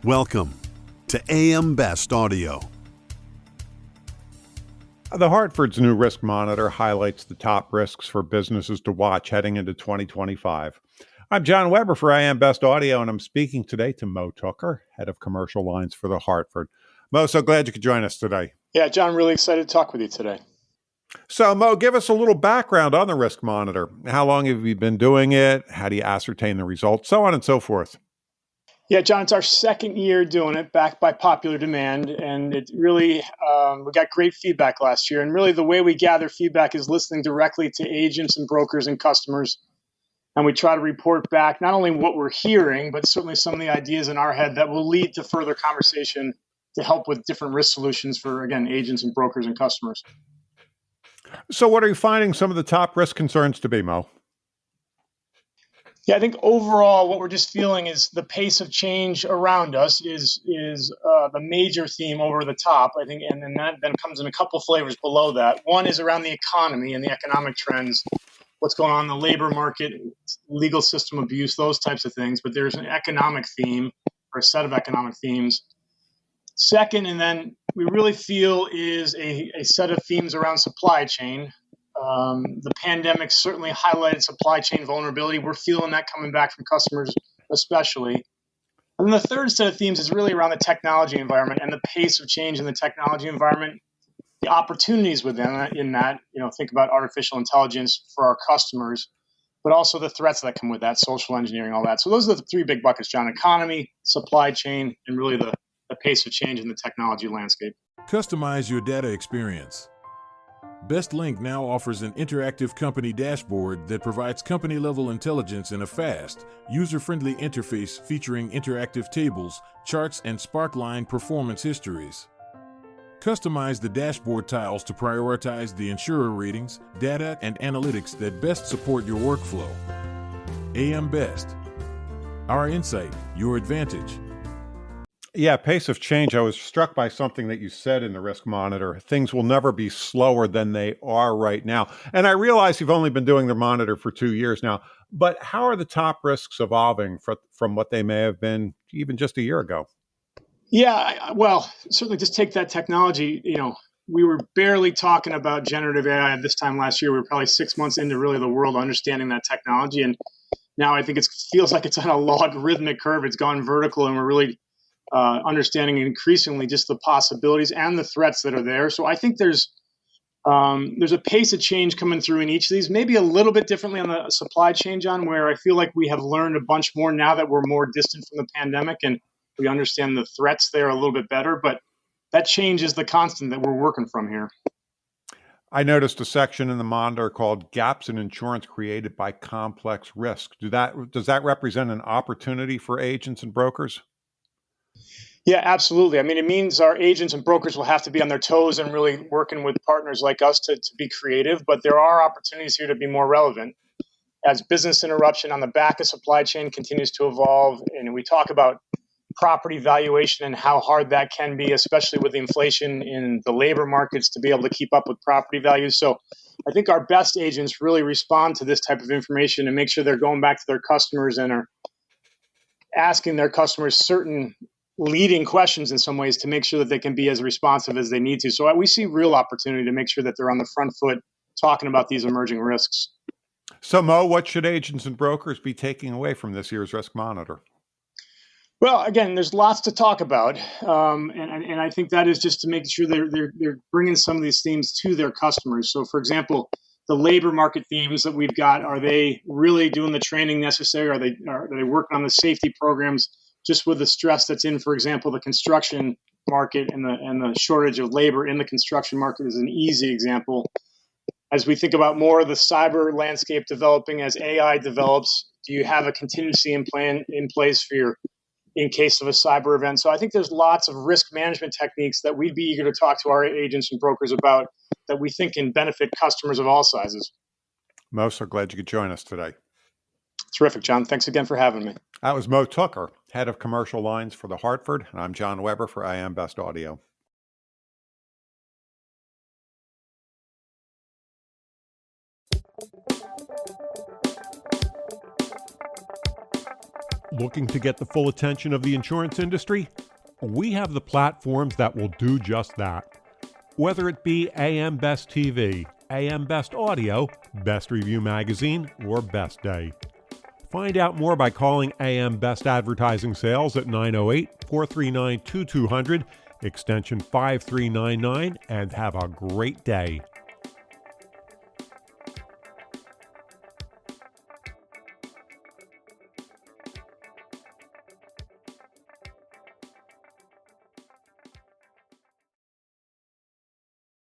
Welcome to AM Best Audio. The Hartford's new risk monitor highlights the top risks for businesses to watch heading into 2025. I'm John Weber for AM Best Audio, and I'm speaking today to Mo Tucker, head of commercial lines for the Hartford. Mo, so glad you could join us today. Yeah, John, really excited to talk with you today. So, Mo, give us a little background on the risk monitor. How long have you been doing it? How do you ascertain the results? So on and so forth. Yeah, John, it's our second year doing it, backed by popular demand, and it really we got great feedback last year. And really, the way we gather feedback is listening directly to agents and brokers and customers, and we try to report back not only what we're hearing, but certainly some of the ideas in our head that will lead to further conversation to help with different risk solutions for, again, agents and brokers and customers. So, what are you finding some of the top risk concerns to be, Mo? Yeah, I think overall, what we're just feeling is the pace of change around us is the major theme over the top. I think, and then that then comes in a couple flavors below that. One is around the economy and the economic trends, what's going on in the labor market, legal system abuse, those types of things. But there's an economic theme or a set of economic themes. Second, and then we really feel is a set of themes around supply chain. The pandemic certainly highlighted supply chain vulnerability. We're feeling that coming back from customers, especially. And then the third set of themes is really around the technology environment and the pace of change in the technology environment, the opportunities within that, think about artificial intelligence for our customers, but also the threats that come with that, social engineering, all that. So those are the three big buckets, John: economy, supply chain, and really the pace of change in the technology landscape. Customize your data experience. BestLink now offers an interactive company dashboard that provides company-level intelligence in a fast, user-friendly interface featuring interactive tables, charts, and Sparkline performance histories. Customize the dashboard tiles to prioritize the insurer ratings, data, and analytics that best support your workflow. AM Best. Our insight, your advantage. Yeah, pace of change. I was struck by something that you said in the risk monitor. Things will never be slower than they are right now. And I realize you've only been doing the monitor for 2 years now, but how are the top risks evolving from what they may have been even just a year ago? Yeah, well, certainly just take that technology. We were barely talking about generative AI at this time last year. We were probably 6 months into really the world understanding that technology. And now I think it feels like it's on a logarithmic curve. It's gone vertical, and we're really understanding increasingly just the possibilities and the threats that are there. So I think there's a pace of change coming through in each of these, maybe a little bit differently on the supply chain, John, where I feel like we have learned a bunch more now that we're more distant from the pandemic and we understand the threats there a little bit better. But that change is the constant that we're working from here. I noticed a section in the monitor called Gaps in Insurance Created by Complex Risk. Does that represent an opportunity for agents and brokers? Yeah, absolutely. I mean, it means our agents and brokers will have to be on their toes and really working with partners like us to be creative. But there are opportunities here to be more relevant as business interruption on the back of supply chain continues to evolve. And we talk about property valuation and how hard that can be, especially with the inflation in the labor markets, to be able to keep up with property values. So I think our best agents really respond to this type of information and make sure they're going back to their customers and are asking their customers certain leading questions in some ways to make sure that they can be as responsive as they need to. So we see real opportunity to make sure that they're on the front foot talking about these emerging risks. So, Mo, what should agents and brokers be taking away from this year's risk monitor? Well, again, there's lots to talk about, and I think that is just to make sure they're bringing some of these themes to their customers. So, for example, the labor market themes that we've got, are they really doing the training necessary? Are they working on the safety programs? Just with the stress that's in, for example, the construction market and the shortage of labor in the construction market is an easy example. As we think about more of the cyber landscape developing as AI develops, do you have a contingency in place in case of a cyber event? So I think there's lots of risk management techniques that we'd be eager to talk to our agents and brokers about that we think can benefit customers of all sizes. Mo, so glad you could join us today. Terrific, John. Thanks again for having me. That was Mo Tucker, head of commercial lines for the Hartford, and I'm John Weber for AM Best Audio. Looking to get the full attention of the insurance industry? We have the platforms that will do just that. Whether it be AM Best TV, AM Best Audio, Best Review Magazine, or Best Day. Find out more by calling AM Best Advertising Sales at 908-439-2200, extension 5399, and have a great day.